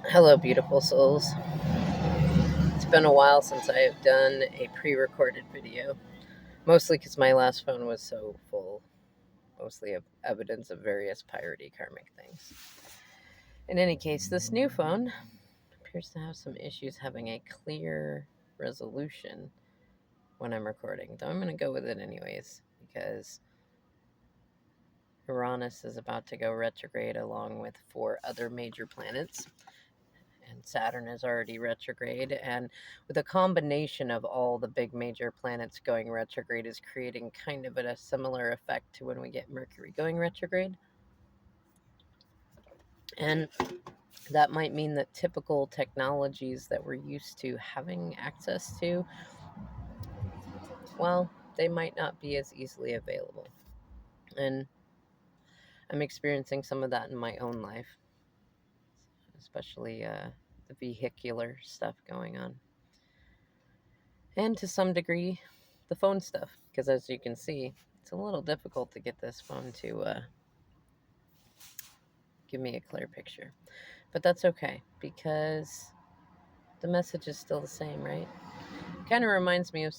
Hello, beautiful souls. It's been a while since I have done a pre recorded video, mostly because my last phone was so full, mostly of evidence of various piratey karmic things. In any case, this new phone appears to have some issues having a clear resolution when I'm recording, though I'm going to go with it anyways because Uranus is about to go retrograde along with four other major planets, and Saturn is already retrograde. And with a combination of all the big major planets going retrograde is creating kind of a similar effect to when we get Mercury going retrograde. And that might mean that typical technologies that we're used to having access to, well, they might not be as easily available. And I'm experiencing some of that in my own life, especially the vehicular stuff going on. And to some degree, the phone stuff, because as you can see, it's a little difficult to get this phone to give me a clear picture. But that's okay, because the message is still the same, right? Kind of reminds me of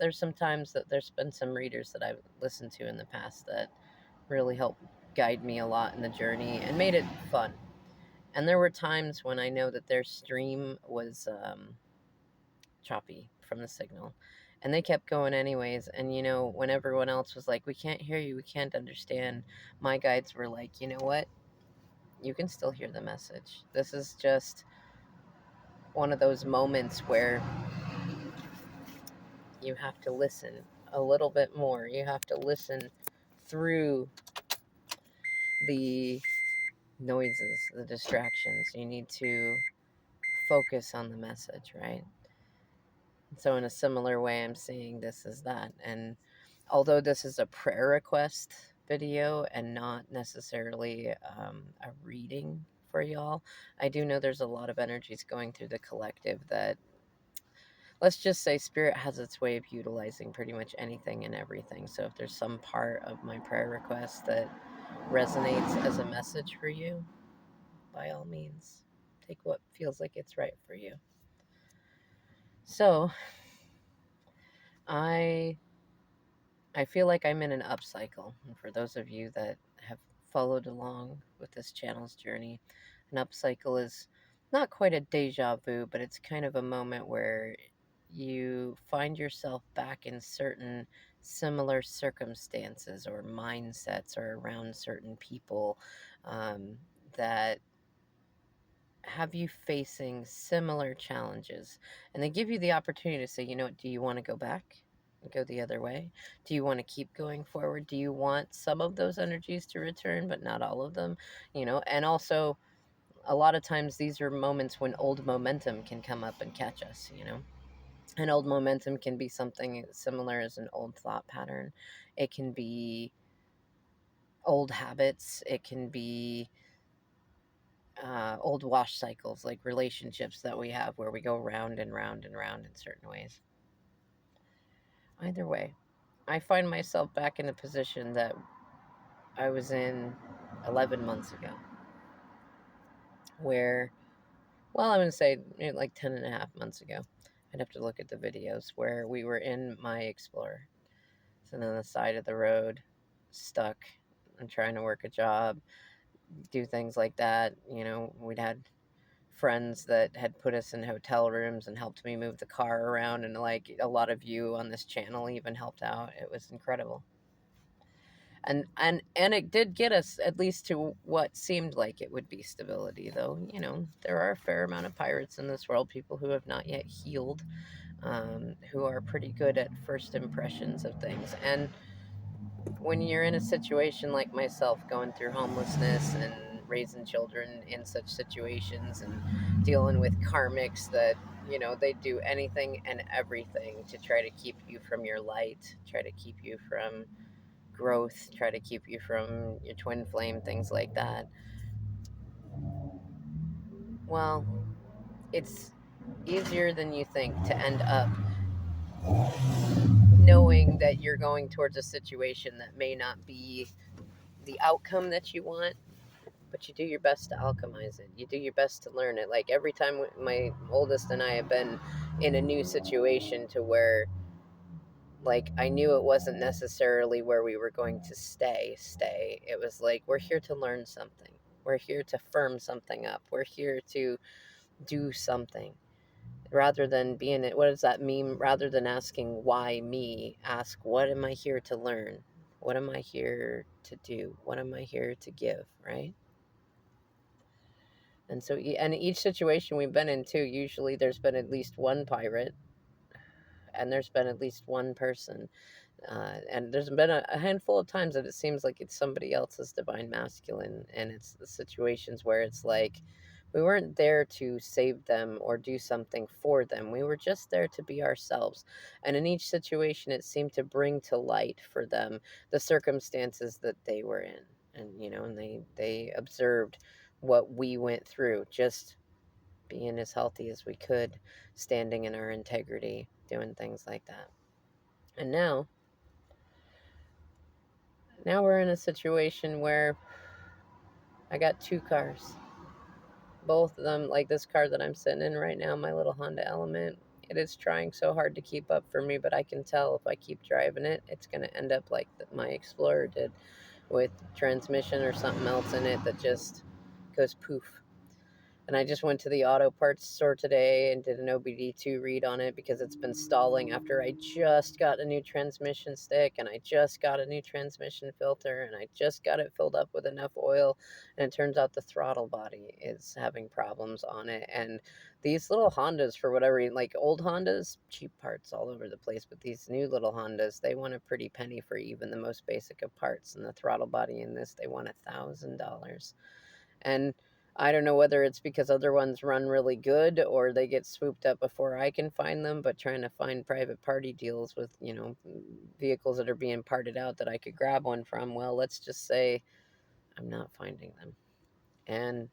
there's some times that there's been some readers that I've listened to in the past that really helped guide me a lot in the journey and made it fun. And there were times when I know that their stream was choppy from the signal. And they kept going anyways. And, when everyone else was like, we can't hear you, we can't understand, my guides were like, you know what? You can still hear the message. This is just one of those moments where you have to listen a little bit more. You have to listen through the noises, the distractions. You need to focus on the message, right? So, in a similar way, I'm seeing this as that. And although this is a prayer request video and not necessarily a reading for y'all, I do know there's a lot of energies going through the collective that, let's just say, Spirit has its way of utilizing pretty much anything and everything. So, if there's some part of my prayer request that resonates as a message for you, by all means, take what feels like it's right for you. So, I I feel like I'm in an upcycle. And for those of you that have followed along with this channel's journey, an upcycle is not quite a deja vu, but it's kind of a moment where you find yourself back in certain similar circumstances or mindsets or around certain people that have you facing similar challenges. And they give you the opportunity to say, you know what, do you want to go back and go the other way? Do you want to keep going forward? Do you want some of those energies to return, but not all of them? And also, a lot of times these are moments when old momentum can come up and catch us. And old momentum can be something similar as an old thought pattern. It can be old habits. It can be old wash cycles, like relationships that we have where we go round and round and round in certain ways. Either way, I find myself back in a position that I was in 11 months ago, where, well, I'm going to say like 10 and a half months ago. I'd have to look at the videos where we were in my Explorer, sitting on the side of the road, stuck and trying to work a job, do things like that. We'd had friends that had put us in hotel rooms and helped me move the car around, and like a lot of you on this channel even helped out. It was incredible. And it did get us at least to what seemed like it would be stability, though. There are a fair amount of pirates in this world, people who have not yet healed, who are pretty good at first impressions of things. And when you're in a situation like myself, going through homelessness and raising children in such situations and dealing with karmics that, they do anything and everything to try to keep you from your light, try to keep you from growth, try to keep you from your twin flame, things like that. Well, it's easier than you think to end up knowing that you're going towards a situation that may not be the outcome that you want, but you do your best to alchemize it. You do your best to learn it. Like every time my oldest and I have been in a new situation to where like I knew it wasn't necessarily where we were going to stay. It was like we're here to learn something. We're here to firm something up. We're here to do something rather than being it. What does that mean? Rather than asking why me, ask what am I here to learn? What am I here to do? What am I here to give? Right. And so, and each situation we've been in too, usually there's been at least one pirate and there's been at least one person. And there's been a handful of times that it seems like it's somebody else's divine masculine, and it's the situations where it's like we weren't there to save them or do something for them. We were just there to be ourselves. And in each situation, it seemed to bring to light for them the circumstances that they were in. And, and they observed what we went through, just being as healthy as we could, standing in our integrity, doing things like that. And now we're in a situation where I got two cars. Both of them, like this car that I'm sitting in right now, my little Honda Element, it is trying so hard to keep up for me, but I can tell if I keep driving it, it's going to end up like my Explorer did, with transmission or something else in it that just goes poof. And I just went to the auto parts store today and did an OBD2 read on it because it's been stalling after I just got a new transmission stick and I just got a new transmission filter and I just got it filled up with enough oil. And it turns out the throttle body is having problems on it. And these little Hondas, for whatever reason, like old Hondas, cheap parts all over the place, but these new little Hondas, they want a pretty penny for even the most basic of parts. And the throttle body in this, they want $1,000. And I don't know whether it's because other ones run really good or they get swooped up before I can find them, but trying to find private party deals with, vehicles that are being parted out that I could grab one from, well, let's just say I'm not finding them. And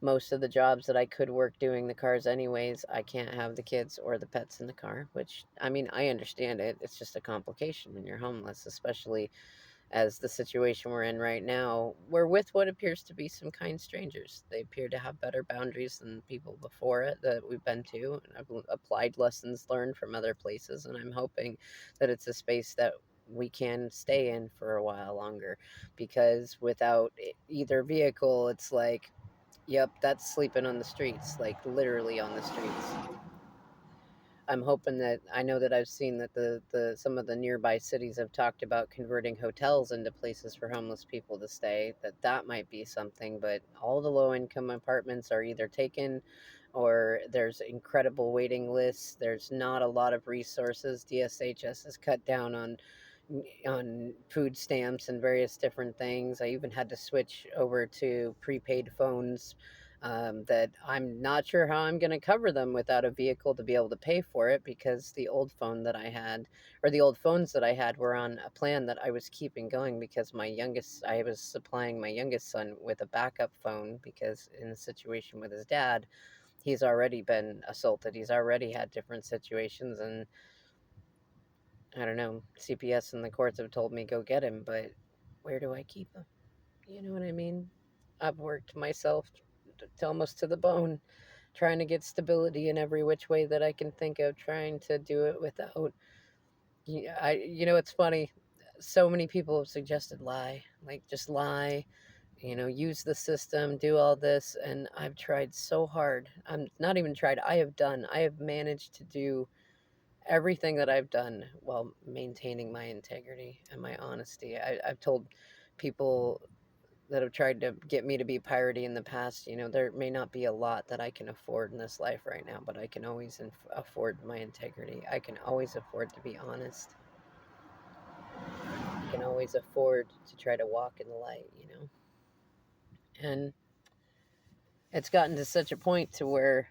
most of the jobs that I could work doing the cars anyways, I can't have the kids or the pets in the car, which I mean, I understand it. It's just a complication when you're homeless, especially as the situation we're in right now. We're with what appears to be some kind strangers. They appear to have better boundaries than people before it that we've been to. And I've applied lessons learned from other places, and I'm hoping that it's a space that we can stay in for a while longer, because without either vehicle, it's like, yep, that's sleeping on the streets, like literally on the streets. I'm hoping that I know that I've seen that the some of the nearby cities have talked about converting hotels into places for homeless people to stay. That might be something, but all the low income apartments are either taken or there's incredible waiting lists. There's not a lot of resources. DSHS has cut down on food stamps and various different things. I even had to switch over to prepaid phones, that I'm not sure how I'm going to cover them without a vehicle to be able to pay for it, because the old phone that I had, or the old phones that I had, were on a plan that I was keeping going because I was supplying my youngest son with a backup phone because in a situation with his dad, he's already been assaulted. He's already had different situations, and I don't know, CPS and the courts have told me go get him, but where do I keep him? You know what I mean? I've worked myself to almost to the bone trying to get stability in every which way that I can think of, trying to do it without. It's funny. So many people have suggested lie, like just lie, use the system, do all this, and I've tried so hard. I'm not even tried. I have managed to do everything that I've done while maintaining my integrity and my honesty. I've told people that have tried to get me to be piratey in the past, there may not be a lot that I can afford in this life right now, but I can always afford my integrity. I can always afford to be honest. I can always afford to try to walk in the light. And it's gotten to such a point to where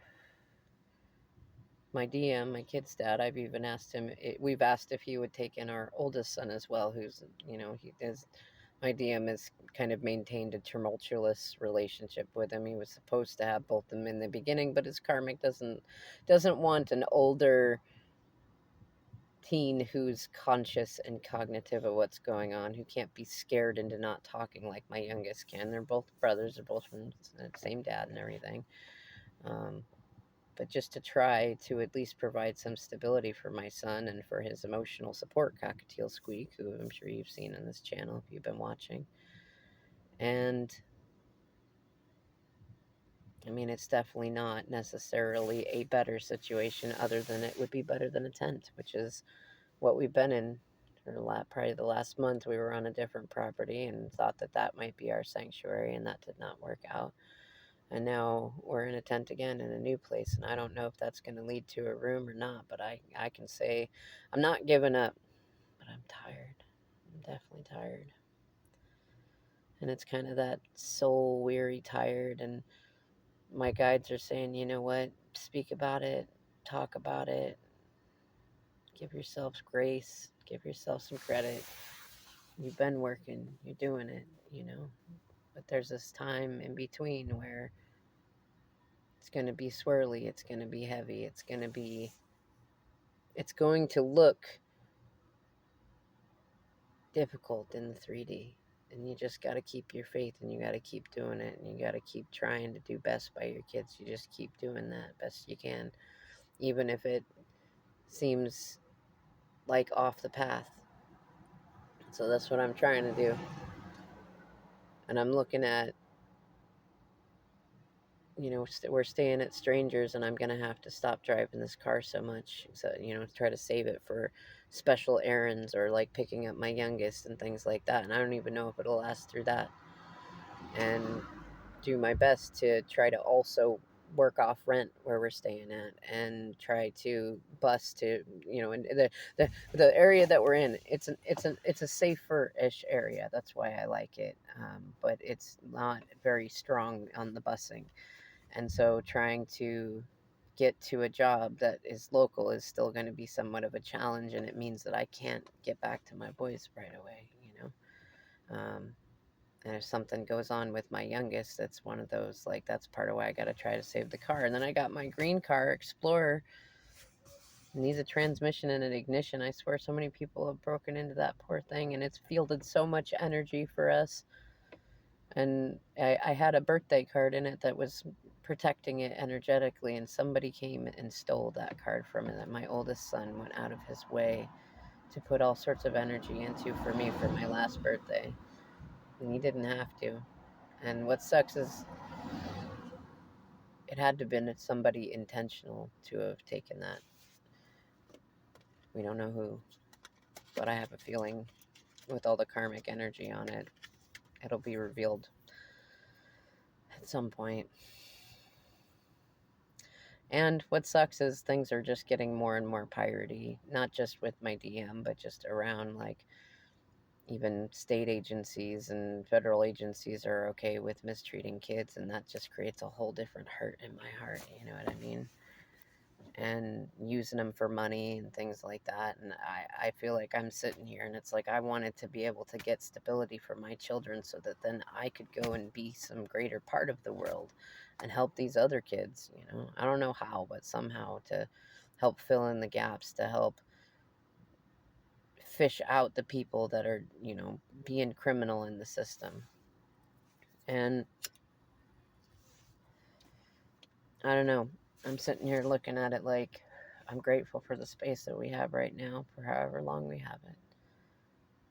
my DM, my kid's dad, I've even asked him, we've asked if he would take in our oldest son as well, who's, he is, my DM has kind of maintained a tumultuous relationship with him. He was supposed to have both of them in the beginning, but his karmic doesn't want an older teen who's conscious and cognitive of what's going on, who can't be scared into not talking like my youngest can. They're both brothers, they're both from the same dad and everything. Um, but just to try to at least provide some stability for my son and for his emotional support, Cockatiel Squeak, who I'm sure you've seen on this channel if you've been watching. And I mean, it's definitely not necessarily a better situation, other than it would be better than a tent, which is what we've been in for probably the last month. We were on a different property and thought that that might be our sanctuary, and that did not work out. And now we're in a tent again in a new place, and I don't know if that's going to lead to a room or not, but I can say I'm not giving up, but I'm tired. I'm definitely tired. And it's kind of that soul weary tired. And my guides are saying, you know what, speak about it, talk about it, give yourselves grace, give yourself some credit. You've been working, you're doing it, you know. But there's this time in between where it's going to be swirly, it's going to be heavy, it's going to look difficult in the 3D. And you just got to keep your faith, and you got to keep doing it, and you got to keep trying to do best by your kids. You just keep doing that best you can, even if it seems like off the path. So that's what I'm trying to do. And I'm looking at, you know, we're staying at strangers, and I'm going to have to stop driving this car so much. So, you know, try to save it for special errands or like picking up my youngest and things like that. And I don't even know if it'll last through that. And do my best to try to also work off rent where we're staying at, and try to bus to, you know, and the area that we're in, it's a safer-ish area. That's why I like it. But it's not very strong on the busing. And so trying to get to a job that is local is still going to be somewhat of a challenge, and it means that I can't get back to my boys right away, you know. And if something goes on with my youngest, that's one of those, like, that's part of why I got to try to save the car. And then I got my green car, Explorer, needs a transmission and an ignition. I swear so many people have broken into that poor thing, and it's fielded so much energy for us. And I had a birthday card in it that was protecting it energetically, and somebody came and stole that card from it, that my oldest son went out of his way to put all sorts of energy into for me for my last birthday. And he didn't have to. And what sucks is it had to have been somebody intentional to have taken that. We don't know who, but I have a feeling with all the karmic energy on it, it'll be revealed at some point. And what sucks is things are just getting more and more piratey, not just with my DM, but just around, like, even state agencies and federal agencies are okay with mistreating kids, and that just creates a whole different hurt in my heart, you know what I mean? And using them for money and things like that. And I feel like I'm sitting here, and it's like I wanted to be able to get stability for my children so that then I could go and be some greater part of the world and help these other kids, you know. I don't know how, but somehow to help fill in the gaps, to help fish out the people that are, you know, being criminal in the system. And I don't know. I'm sitting here looking at it like I'm grateful for the space that we have right now for however long we have it.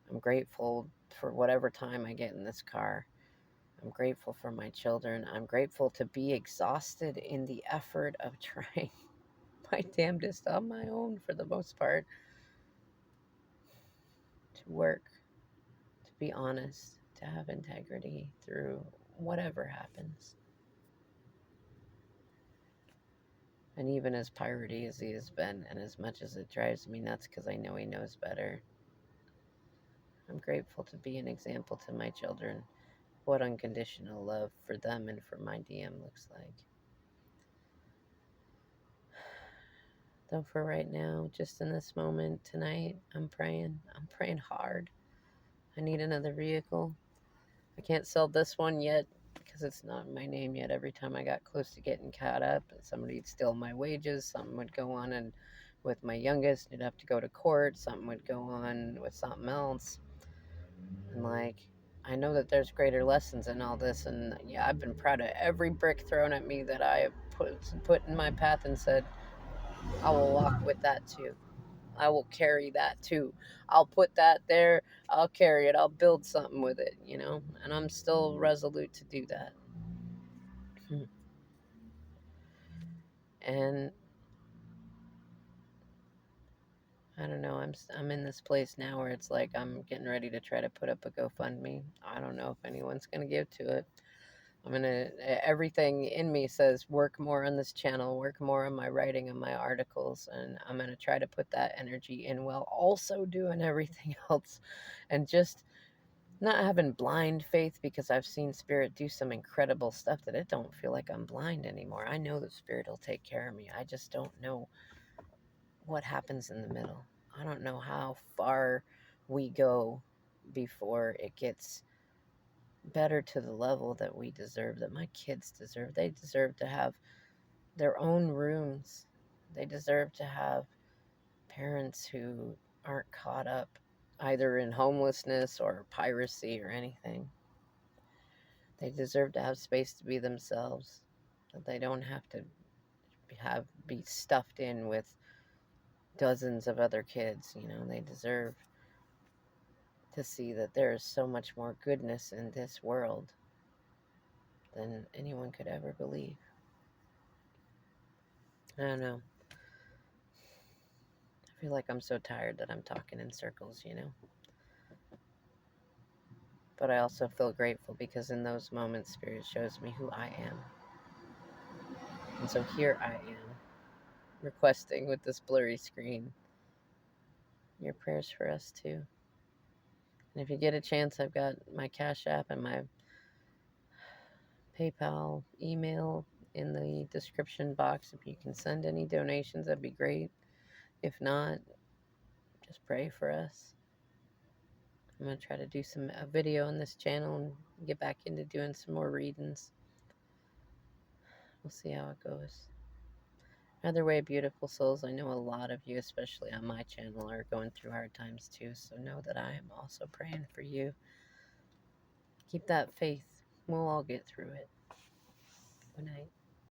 I'm grateful for whatever time I get in this car. I'm grateful for my children. I'm grateful to be exhausted in the effort of trying my damnedest on my own, for the most part, to work, to be honest, to have integrity through whatever happens. And even as piratey as he has been, and as much as it drives me nuts because I know he knows better, I'm grateful to be an example to my children what unconditional love for them and for my DM looks like. Though for right now, just in this moment tonight, I'm praying. I'm praying hard. I need another vehicle. I can't sell this one yet because it's not in my name yet. Every time I got close to getting caught up, somebody would steal my wages. Someone would go on and with my youngest, you'd have to go to court, something would go on with something else. And like, I know that there's greater lessons in all this, and yeah, I've been proud of every brick thrown at me that I have put in my path and said, I will walk with that too. I will carry that too. I'll put that there. I'll carry it. I'll build something with it, you know? And I'm still resolute to do that. And I don't know. I'm in this place now where it's like I'm getting ready to try to put up a GoFundMe. I don't know if anyone's going to give to it. Everything in me says work more on this channel, work more on my writing and my articles, and I'm gonna try to put that energy in while also doing everything else, and just not having blind faith, because I've seen Spirit do some incredible stuff that it don't feel like I'm blind anymore. I know that Spirit will take care of me. I just don't know what happens in the middle. I don't know how far we go before it gets better to the level that we deserve, that my kids deserve. They deserve to have their own rooms. They deserve to have parents who aren't caught up either in homelessness or piracy or anything. They deserve to have space to be themselves. That they don't have to be stuffed in with dozens of other kids. You know, they deserve to see that there is so much more goodness in this world than anyone could ever believe. I don't know. I feel like I'm so tired that I'm talking in circles, you know? But I also feel grateful because in those moments, Spirit shows me who I am. And so here I am, requesting with this blurry screen your prayers for us too. And if you get a chance, I've got my Cash App and my PayPal email in the description box. If you can send any donations, that'd be great. If not, just pray for us. I'm going to try to do a video on this channel and get back into doing some more readings. We'll see how it goes. Either way, beautiful souls, I know a lot of you, especially on my channel, are going through hard times too, so know that I am also praying for you. Keep that faith. We'll all get through it. Good night.